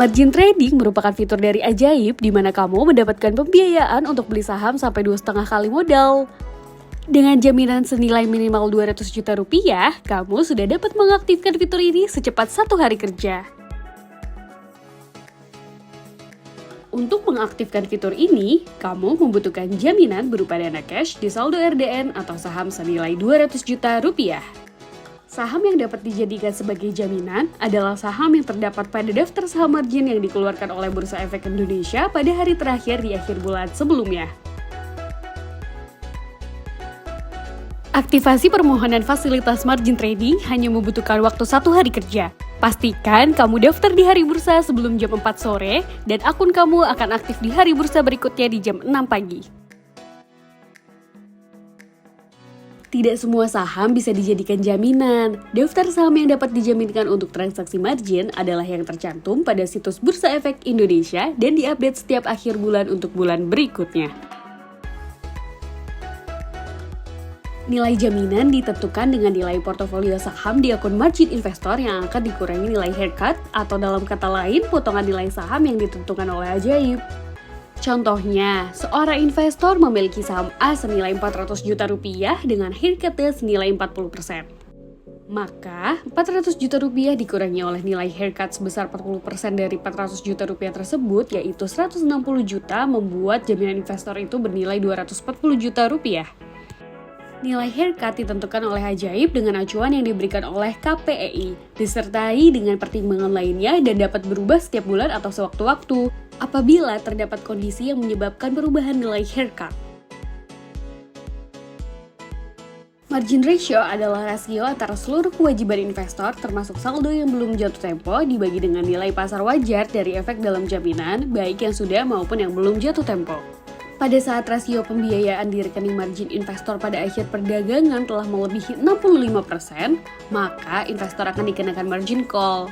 Margin trading merupakan fitur dari Ajaib di mana kamu mendapatkan pembiayaan untuk beli saham sampai 2,5 kali modal. Dengan jaminan senilai minimal 200 juta rupiah, kamu sudah dapat mengaktifkan fitur ini secepat 1 hari kerja. Untuk mengaktifkan fitur ini, kamu membutuhkan jaminan berupa dana cash di saldo RDN atau saham senilai 200 juta rupiah. Saham yang dapat dijadikan sebagai jaminan adalah saham yang terdapat pada daftar saham margin yang dikeluarkan oleh Bursa Efek Indonesia pada hari terakhir di akhir bulan sebelumnya. Aktivasi permohonan fasilitas margin trading hanya membutuhkan waktu 1 hari kerja. Pastikan kamu daftar di hari bursa sebelum jam 4 sore dan akun kamu akan aktif di hari bursa berikutnya di jam 6 pagi. Tidak semua saham bisa dijadikan jaminan. Daftar saham yang dapat dijaminkan untuk transaksi margin adalah yang tercantum pada situs Bursa Efek Indonesia dan diupdate setiap akhir bulan untuk bulan berikutnya. Nilai jaminan ditentukan dengan nilai portofolio saham di akun margin investor yang akan dikurangi nilai haircut atau dalam kata lain potongan nilai saham yang ditentukan oleh Ajaib. Contohnya, seorang investor memiliki saham A senilai 400 juta rupiah dengan haircut-nya senilai 40%. Maka, 400 juta rupiah dikurangi oleh nilai haircut sebesar 40% dari 400 juta rupiah tersebut, yaitu 160 juta, membuat jaminan investor itu bernilai 240 juta rupiah. Nilai haircut ditentukan oleh Ajaib dengan acuan yang diberikan oleh KPEI, disertai dengan pertimbangan lainnya dan dapat berubah setiap bulan atau sewaktu-waktu apabila terdapat kondisi yang menyebabkan perubahan nilai haircut. Margin ratio adalah rasio antara seluruh kewajiban investor termasuk saldo yang belum jatuh tempo dibagi dengan nilai pasar wajar dari efek dalam jaminan, baik yang sudah maupun yang belum jatuh tempo. Pada saat rasio pembiayaan di rekening margin investor pada akhir perdagangan telah melebihi 65%, maka investor akan dikenakan margin call.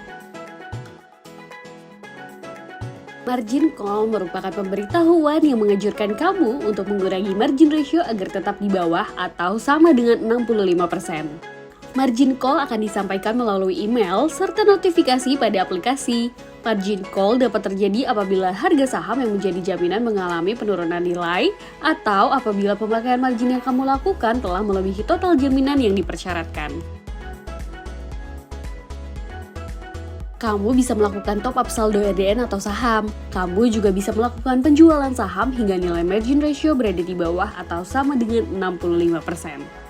Margin call merupakan pemberitahuan yang mengajurkan kamu untuk mengurangi margin ratio agar tetap di bawah atau sama dengan 65%. Margin call akan disampaikan melalui email serta notifikasi pada aplikasi. Margin call dapat terjadi apabila harga saham yang menjadi jaminan mengalami penurunan nilai atau apabila pemakaian margin yang kamu lakukan telah melebihi total jaminan yang dipersyaratkan. Kamu bisa melakukan top up saldo RDN atau saham. Kamu juga bisa melakukan penjualan saham hingga nilai margin ratio berada di bawah atau sama dengan 65%.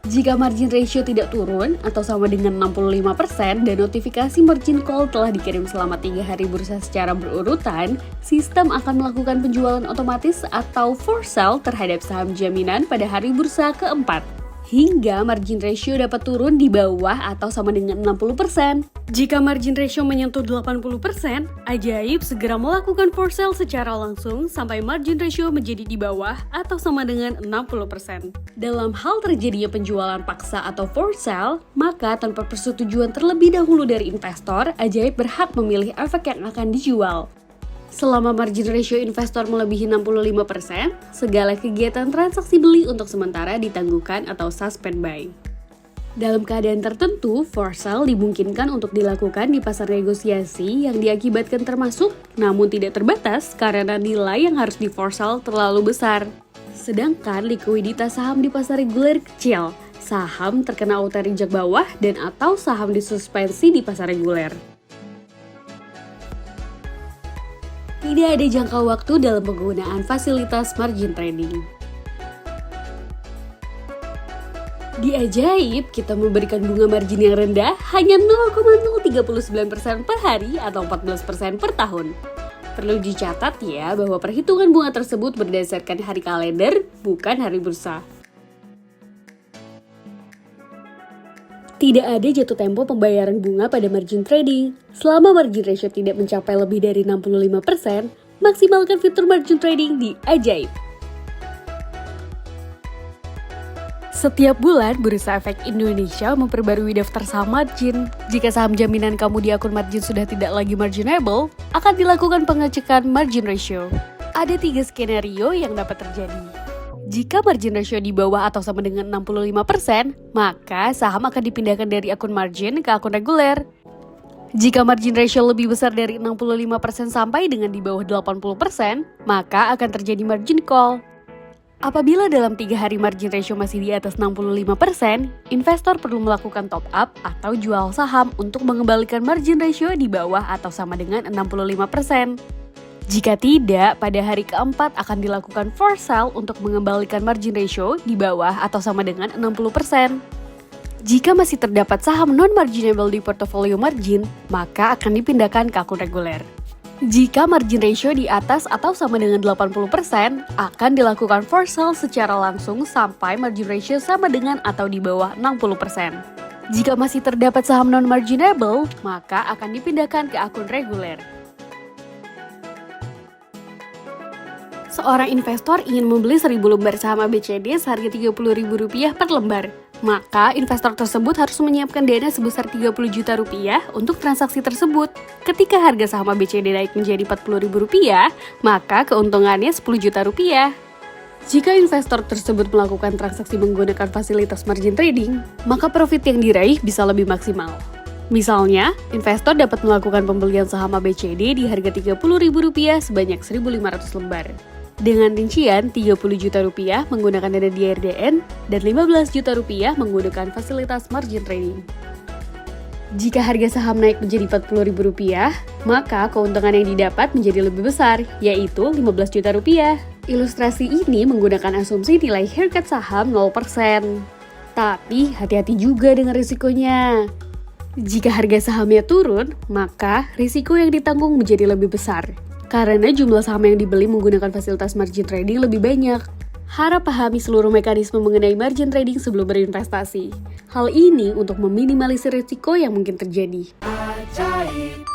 Jika margin ratio tidak turun atau sama dengan 65% dan notifikasi margin call telah dikirim selama 3 hari bursa secara berurutan, sistem akan melakukan penjualan otomatis atau force sell terhadap saham jaminan pada hari bursa keempat. Hingga margin ratio dapat turun di bawah atau sama dengan 60%. Jika margin ratio menyentuh 80%, Ajaib segera melakukan force sell secara langsung sampai margin ratio menjadi di bawah atau sama dengan 60%. Dalam hal terjadinya penjualan paksa atau force sell, maka tanpa persetujuan terlebih dahulu dari investor, Ajaib berhak memilih efek yang akan dijual. Selama margin ratio investor melebihi 65%, segala kegiatan transaksi beli untuk sementara ditangguhkan atau suspend buy. Dalam keadaan tertentu, force sell dimungkinkan untuk dilakukan di pasar negosiasi yang diakibatkan termasuk, namun tidak terbatas karena nilai yang harus di force sell terlalu besar. Sedangkan likuiditas saham di pasar reguler kecil, saham terkena auto reject bawah dan atau saham disuspensi di pasar reguler. Tidak ada jangka waktu dalam penggunaan fasilitas margin trading. Di Ajaib, kita memberikan bunga margin yang rendah hanya 0,039% per hari atau 14% per tahun. Perlu dicatat ya bahwa perhitungan bunga tersebut berdasarkan hari kalender, bukan hari bursa. Tidak ada jatuh tempo pembayaran bunga pada margin trading. Selama margin ratio tidak mencapai lebih dari 65%, maksimalkan fitur margin trading di Ajaib. Setiap bulan, Bursa Efek Indonesia memperbarui daftar saham margin. Jika saham jaminan kamu di akun margin sudah tidak lagi marginable, akan dilakukan pengecekan margin ratio. Ada 3 skenario yang dapat terjadi. Jika margin ratio di bawah atau sama dengan 65%, maka saham akan dipindahkan dari akun margin ke akun reguler. Jika margin ratio lebih besar dari 65% sampai dengan di bawah 80%, maka akan terjadi margin call. Apabila dalam 3 hari margin ratio masih di atas 65%, investor perlu melakukan top up atau jual saham untuk mengembalikan margin ratio di bawah atau sama dengan 65%. Jika tidak, pada hari keempat akan dilakukan force sell untuk mengembalikan margin ratio di bawah atau sama dengan 60%. Jika masih terdapat saham non-marginable di portofolio margin, maka akan dipindahkan ke akun reguler. Jika margin ratio di atas atau sama dengan 80%, akan dilakukan force sell secara langsung sampai margin ratio sama dengan atau di bawah 60%. Jika masih terdapat saham non-marginable, maka akan dipindahkan ke akun reguler. Seorang investor ingin membeli 1.000 lembar saham ABCD seharga Rp30.000 per lembar. Maka investor tersebut harus menyiapkan dana sebesar Rp30 juta untuk transaksi tersebut. Ketika harga saham ABCD naik menjadi Rp40.000, maka keuntungannya Rp10 juta. Jika investor tersebut melakukan transaksi menggunakan fasilitas margin trading, maka profit yang diraih bisa lebih maksimal. Misalnya, investor dapat melakukan pembelian saham ABCD di harga Rp30.000 sebanyak 1.500 lembar. Dengan rincian Rp30 juta menggunakan dana DRDN dan Rp15 juta menggunakan fasilitas margin trading. Jika harga saham naik menjadi Rp40.000, maka keuntungan yang didapat menjadi lebih besar, yaitu Rp15 juta. Ilustrasi ini menggunakan asumsi nilai haircut saham 0%. Tapi hati-hati juga dengan risikonya. Jika harga sahamnya turun, maka risiko yang ditanggung menjadi lebih besar. Karena jumlah saham yang dibeli menggunakan fasilitas margin trading lebih banyak. Harap pahami seluruh mekanisme mengenai margin trading sebelum berinvestasi. Hal ini untuk meminimalisir risiko yang mungkin terjadi. Ajaib.